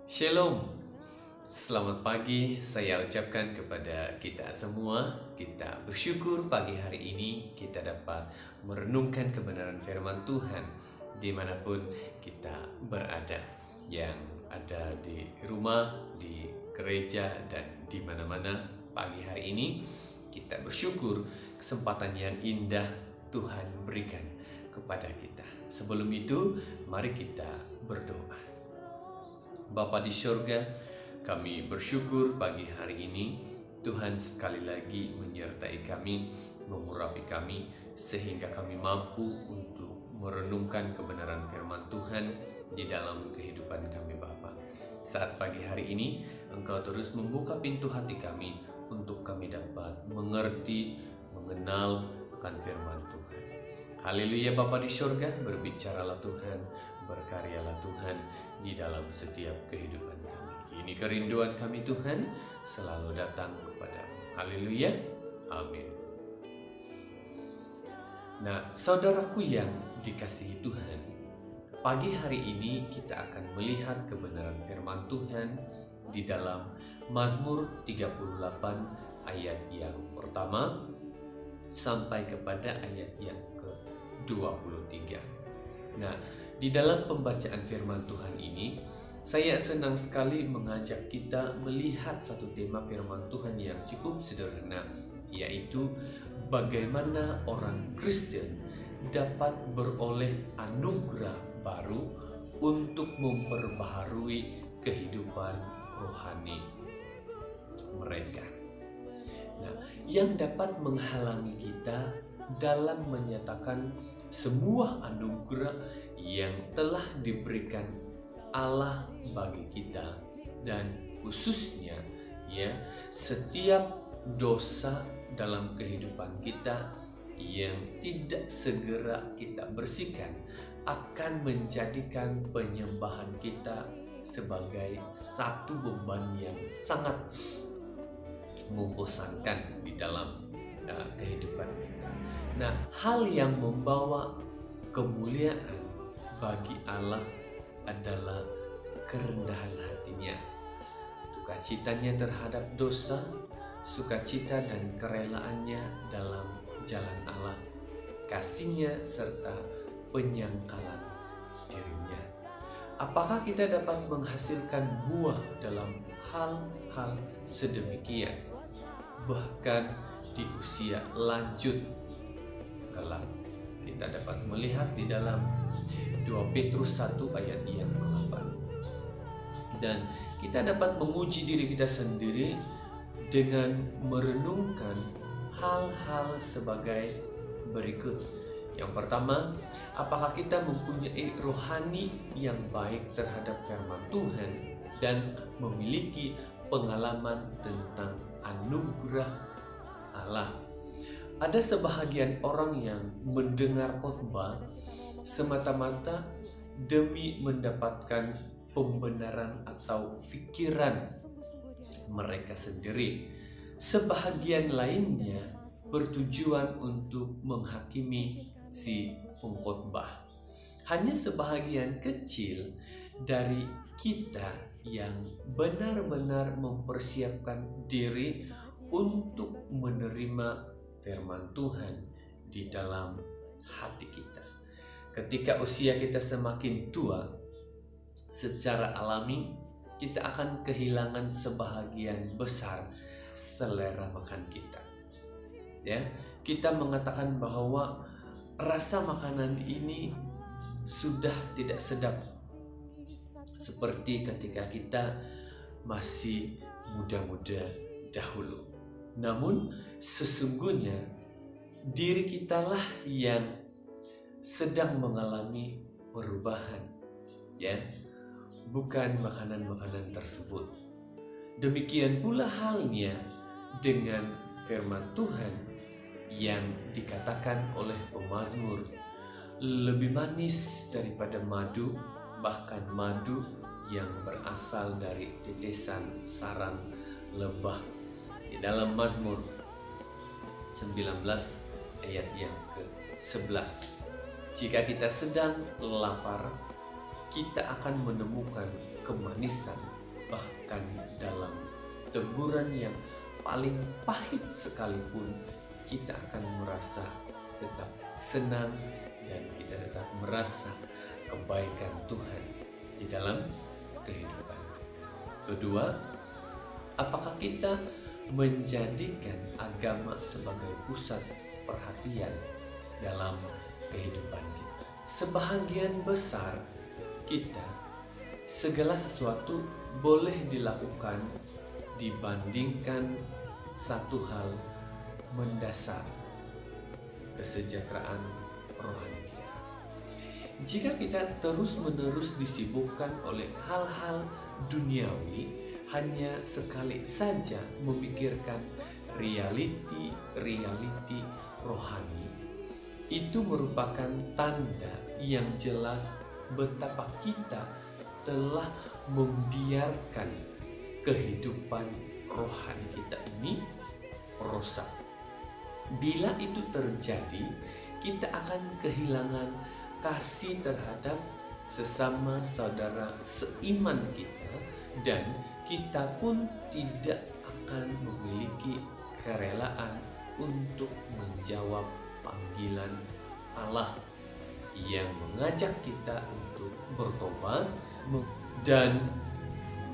Shalom, selamat pagi saya ucapkan kepada kita semua. Kita bersyukur pagi hari ini kita dapat merenungkan kebenaran firman Tuhan dimanapun kita berada, yang ada di rumah, di gereja, dan di mana-mana. Pagi hari ini kita bersyukur kesempatan yang indah Tuhan berikan kepada kita. Sebelum itu, mari kita berdoa. Bapa di surga, kami bersyukur pagi hari ini Tuhan sekali lagi menyertai kami, mengurapi kami, sehingga kami mampu untuk merenungkan kebenaran firman Tuhan di dalam kehidupan kami Bapa. Saat pagi hari ini, Engkau terus membuka pintu hati kami untuk kami dapat mengerti, mengenal akan firman Tuhan. Haleluya Bapa di surga, berbicaralah Tuhan, berkaryalah Tuhan di dalam setiap kehidupan kami. Ini kerinduan kami Tuhan, selalu datang kepada-Mu. Haleluya, amin. Nah, saudaraku yang dikasihi Tuhan, pagi hari ini kita akan melihat kebenaran firman Tuhan di dalam Mazmur 38 ayat yang pertama sampai kepada ayat yang ke-23. Nah, di dalam pembacaan firman Tuhan ini, saya senang sekali mengajak kita melihat satu tema firman Tuhan yang cukup sederhana, yaitu bagaimana orang Kristen dapat beroleh anugerah baru untuk memperbaharui kehidupan rohani mereka. Nah, yang dapat menghalangi kita dalam menyatakan semua anugerah yang telah diberikan Allah bagi kita, dan khususnya setiap dosa dalam kehidupan kita yang tidak segera kita bersihkan akan menjadikan penyembahan kita sebagai satu beban yang sangat membosankan di dalam kehidupan kita. Nah, hal yang membawa kemuliaan bagi Allah adalah kerendahan hatinya, sukacitanya terhadap dosa, sukacita dan kerelaannya dalam jalan Allah, kasihnya serta penyangkalan dirinya. Apakah kita dapat menghasilkan buah dalam hal-hal sedemikian, bahkan di usia lanjut kelak? Kita dapat melihat di dalam 2 Petrus 1 ayat yang ke-8. Dan kita dapat menguji diri kita sendiri dengan merenungkan hal-hal sebagai berikut. Yang pertama, apakah kita mempunyai rohani yang baik terhadap firman Tuhan dan memiliki pengalaman tentang anugerah Allah? Ada sebahagian orang yang mendengar khotbah semata-mata demi mendapatkan pembenaran atau pikiran mereka sendiri. Sebahagian lainnya bertujuan untuk menghakimi si pengkhotbah. Hanya sebahagian kecil dari kita yang benar-benar mempersiapkan diri untuk menerima firman Tuhan di dalam hati kita. Ketika usia kita semakin tua, secara alami kita akan kehilangan sebahagian besar selera makan kita. Kita mengatakan bahwa rasa makanan ini sudah tidak sedap seperti ketika kita masih muda-muda dahulu. Namun sesungguhnya diri kitalah yang sedang mengalami perubahan, bukan makanan-makanan tersebut. Demikian pula halnya dengan firman Tuhan yang dikatakan oleh pemazmur, lebih manis daripada madu, bahkan madu yang berasal dari tetesan sarang lebah. Di dalam Mazmur 19 ayat yang ke-11, jika kita sedang lapar, kita akan menemukan kemanisan teguran yang paling pahit sekalipun, kita akan merasa tetap senang dan kita tetap merasa kebaikan Tuhan di dalam kehidupan. Kedua, apakah kita menjadikan agama sebagai pusat perhatian dalam kehidupan kita? Sebahagian besar kita, segala sesuatu boleh dilakukan dibandingkan satu hal mendasar, kesejahteraan rohani kita. Jika kita terus-menerus disibukkan oleh hal-hal duniawi, hanya sekali saja memikirkan realiti rohani, itu merupakan tanda yang jelas betapa kita telah membiarkan kehidupan rohani kita ini rusak. Bila itu terjadi, kita akan kehilangan kasih terhadap sesama saudara seiman kita, dan kita pun tidak akan memiliki kerelaan untuk menjawab panggilan Allah yang mengajak kita untuk bertobat dan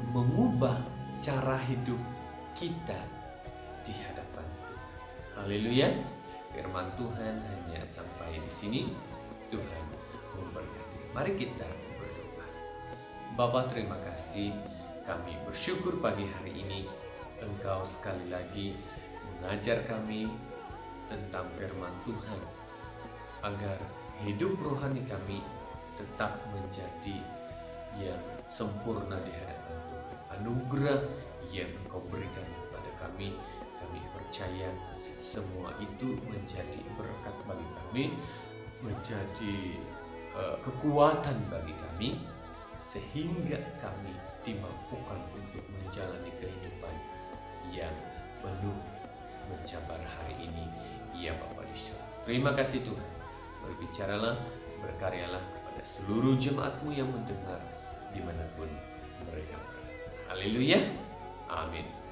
mengubah cara hidup kita di hadapan Tuhan. Haleluya. Firman Tuhan hanya sampai di sini. Tuhan memberkati. Mari kita berdoa. Bapa, terima kasih. Kami bersyukur pagi hari ini Engkau sekali lagi mengajar kami tentang firman Tuhan, agar hidup rohani kami tetap menjadi yang sempurna di hadapan Tuhan. Anugerah yang Engkau berikan kepada kami percaya semua itu menjadi berkat bagi kami, menjadi kekuatan bagi kami, sehingga kami dimampukan untuk menjalani kehidupan yang penuh mencabar hari ini. Ya Bapa di surga, terima kasih Tuhan. Berbicaralah, berkaryalah kepada seluruh jemaat-Mu yang mendengar dimanapun mereka berada. Haleluya, amin.